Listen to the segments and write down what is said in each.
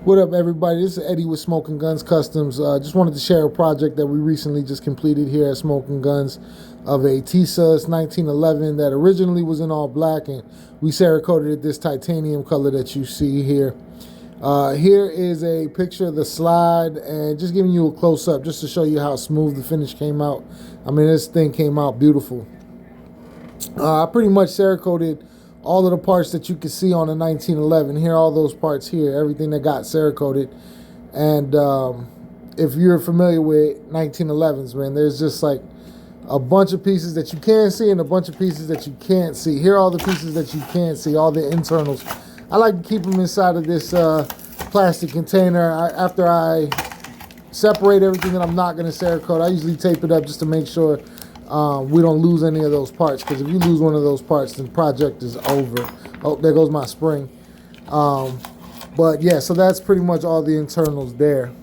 What up, everybody? This is Eddie with Smoking Guns Customs. Just wanted to share a project that we recently just completed here at Smoking Guns of a tisas 1911 that originally was in all black, and we Cerakoted it this titanium color that you see here. Here is a picture of the slide, and just giving you a close-up just to show you how smooth the finish came out. I mean, this thing came out beautiful. I pretty much Cerakoted all of the parts that you can see on a 1911. Here, all those parts here, everything that got Cerakoted. And if you're familiar with 1911s, man, there's just like a bunch of pieces that you can see and a bunch of pieces that you can't see. Here are all the pieces that you can't see, all the internals. I like to keep them inside of this plastic container. After I separate everything that I'm not going to Cerakote, I usually tape it up just to make sure we don't lose any of those parts, because if you lose one of those parts, then the project is over. Oh, there goes my spring. But yeah, so that's pretty much all the internals there.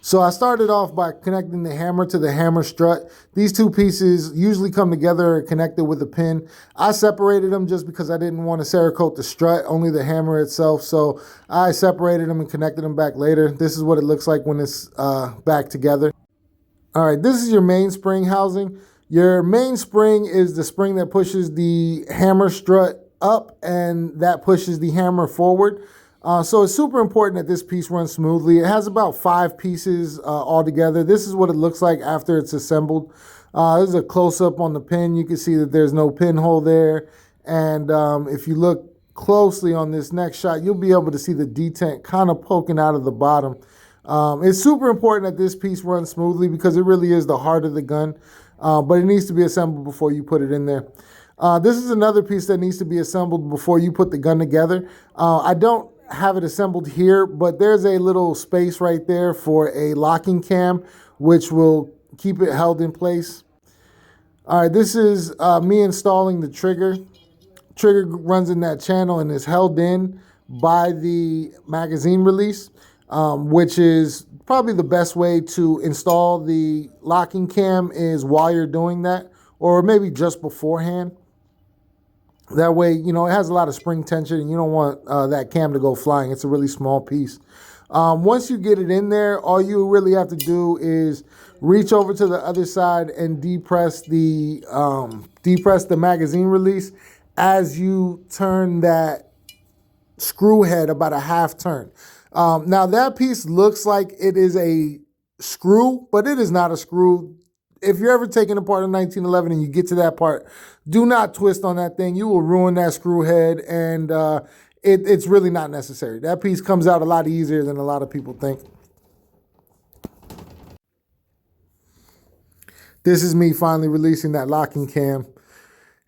So I started off by connecting the hammer to the hammer strut. These two pieces usually come together and connected with a pin. I separated them just because I didn't want to Cerakote the strut, only the hammer itself. So I separated them and connected them back later. This is what it looks like when it's back together. All right, this is your mainspring housing. Your mainspring is the spring that pushes the hammer strut up, and that pushes the hammer forward. So it's super important that this piece runs smoothly. It has about 5 pieces all together. This is what it looks like after it's assembled. This is a close-up on the pin. You can see that there's no pinhole there. And if you look closely on this next shot, you'll be able to see the detent kind of poking out of the bottom. It's super important that this piece runs smoothly because it really is the heart of the gun. But it needs to be assembled before you put it in there. This is another piece that needs to be assembled before you put the gun together. I don't have it assembled here, but there's a little space right there for a locking cam, which will keep it held in place. All right, this is me installing the trigger. Trigger runs in that channel and is held in by the magazine release, which is probably the best way to install the locking cam is while you're doing that, or maybe just beforehand. That way, you know, it has a lot of spring tension and you don't want that cam to go flying. It's a really small piece. Once you get it in there, all you really have to do is reach over to the other side and depress the magazine release as you turn that screw head about a half turn. Now that piece looks like it is a screw, but it is not a screw. If you're ever taking apart a 1911 and you get to that part, do not twist on that thing. You will ruin that screw head, and it's really not necessary. That piece comes out a lot easier than a lot of people think. This is me finally releasing that locking cam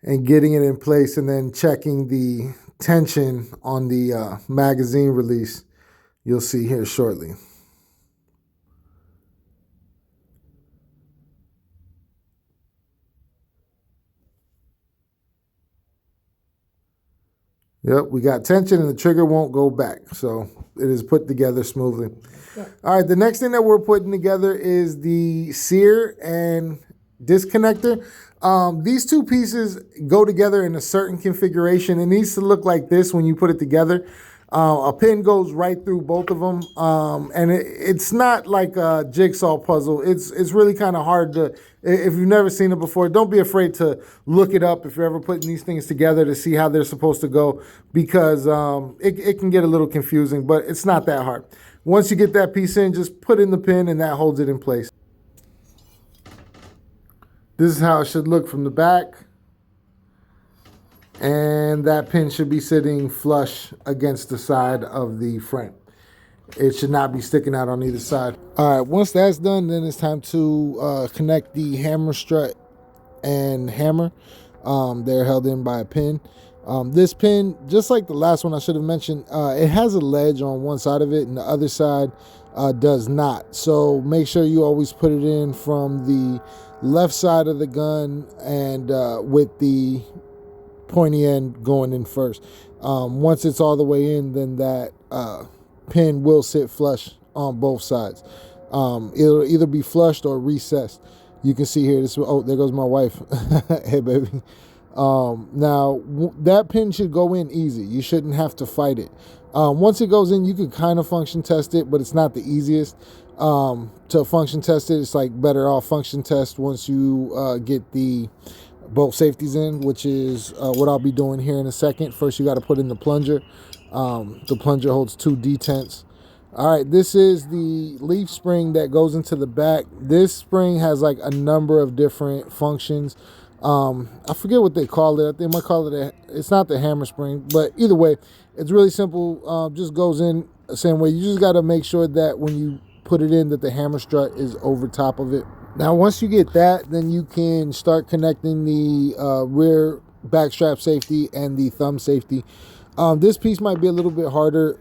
and getting it in place, and then checking the tension on the magazine release. You'll see here shortly. Yep, we got tension and the trigger won't go back. So it is put together smoothly. Yeah. All right, the next thing that we're putting together is the Sear and disconnector. These two pieces go together in a certain configuration. It needs to look like this when you put it together. A pin goes right through both of them, and it's not like a jigsaw puzzle. It's really kind of hard to, if you've never seen it before, don't be afraid to look it up if you're ever putting these things together to see how they're supposed to go, because it can get a little confusing, but it's not that hard. Once you get that piece in, just put in the pin and that holds it in place. This is how it should look from the back. And that pin should be sitting flush against the side of the frame. It should not be sticking out on either side. All right, once that's done, then it's time to connect the hammer strut and hammer. They're held in by a pin. This pin, just like the last one I should have mentioned, it has a ledge on one side of it and the other side does not. So make sure you always put it in from the left side of the gun, and with the pointy end going in first. Once it's all the way in, then that pin will sit flush on both sides. It'll either be flushed or recessed. You can see here, this, oh, there goes my wife. Hey, baby. Now, that pin should go in easy. You shouldn't have to fight it. Once it goes in, you can kind of function test it, but it's not the easiest. To function test it, it's like better off function test once you get the both safeties in, which is what I'll be doing here in a second. First, you got to put in the plunger. The plunger holds 2 detents. All right, this is the leaf spring that goes into the back. This spring has like a number of different functions. I forget what they call it. They might call it it's not the hammer spring, but either way, it's really simple. Just goes in the same way. You just got to make sure that when you put it in that the hammer strut is over top of it. Now, once you get that, then you can start connecting the rear back strap safety and the thumb safety. This piece might be a little bit harder.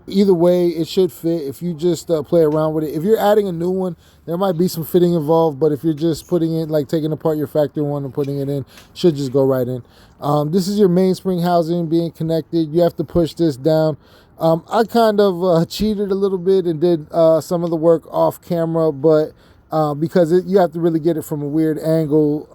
Either way, it should fit if you just play around with it. If you're adding a new one, there might be some fitting involved, but if you're just putting it, like taking apart your factory one and putting it in, should just go right in. This is your mainspring housing being connected. You have to push this down. I kind of cheated a little bit and did some of the work off camera, but because you have to really get it from a weird angle.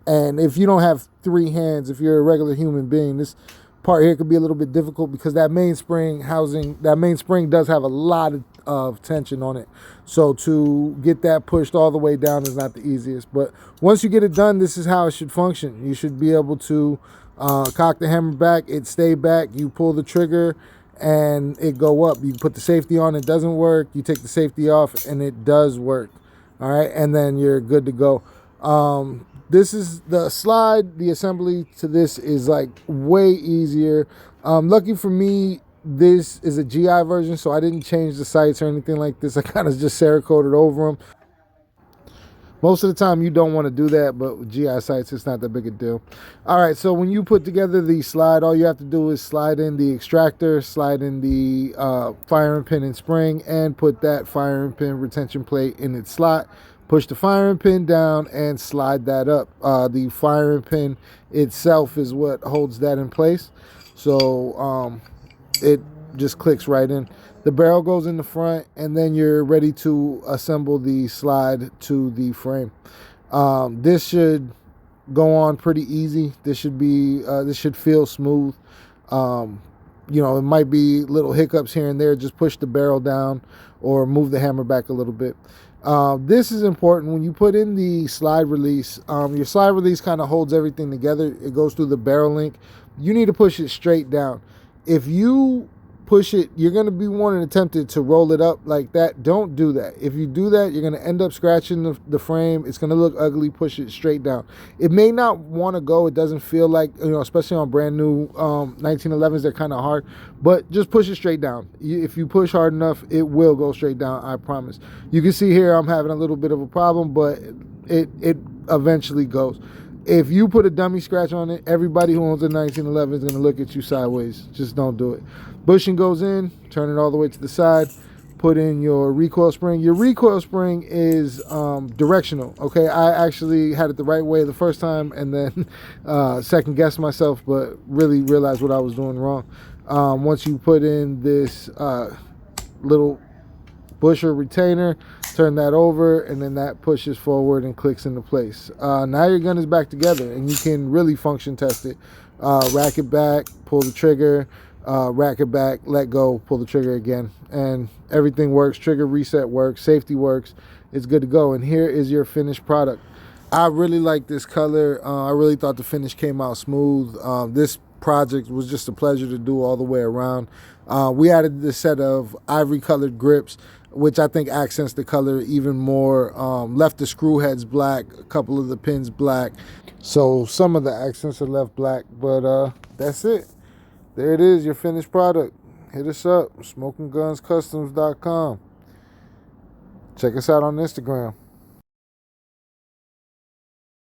And if you don't have 3 hands, if you're a regular human being, this part here could be a little bit difficult because that mainspring housing, that mainspring does have a lot of tension on it. So to get that pushed all the way down is not the easiest. But once you get it done, this is how it should function. You should be able to cock the hammer back, it stay back, you pull the trigger, and it go up. You put the safety on, it doesn't work. You take the safety off, and it does work. All right, and then you're good to go. This is the slide. The assembly to this is like way easier. Lucky for me, this is a GI version, so I didn't change the sights or anything like this. I kind of just Cerakoted over them. Most of the time you don't want to do that, but with GI sights, it's not that big a deal. All right, so when you put together the slide, all you have to do is slide in the extractor, slide in the firing pin and spring, and put that firing pin retention plate in its slot. Push the firing pin down and slide that up. The firing pin itself is what holds that in place. So it just clicks right in. The barrel goes in the front, and then you're ready to assemble the slide to the frame. This should go on pretty easy. This should feel smooth. You know, it might be little hiccups here and there. Just push the barrel down or move the hammer back a little bit. This is important. When you put in the slide release, your slide release kind of holds everything together. It goes through the barrel link. You need to push it straight down. If you push it, you're going to be wanting to tempted to roll it up like that. Don't do that. If you do that, you're going to end up scratching the frame. It's going to look ugly. Push it straight down. It may not want to go. It doesn't feel like, you know, especially on brand new 1911s, they're kind of hard, but just push it straight down. If you push hard enough, it will go straight down. I promise. You can see here I'm having a little bit of a problem, but it eventually goes. If you put a dummy scratch on it, everybody who owns a 1911 is going to look at you sideways. Just don't do it. Bushing goes in, turn it all the way to the side, put in your recoil spring. Your recoil spring is directional, okay? I actually had it the right way the first time and then second guessed myself, but really realized what I was doing wrong. Once you put in this little busher retainer, turn that over, and then that pushes forward and clicks into place. Now your gun is back together, and you can really function test it. Rack it back, pull the trigger, rack it back, let go, pull the trigger again, and everything works. Trigger reset works, safety works. It's good to go. And here is your finished product. I really like this color. I really thought the finish came out smooth. This project was just a pleasure to do all the way around. We added this set of ivory colored grips, which I think accents the color even more. Left the screw heads black, a couple of the pins black. So some of the accents are left black, but that's it. There it is, your finished product. Hit us up, smokinggunscustoms.com. Check us out on Instagram.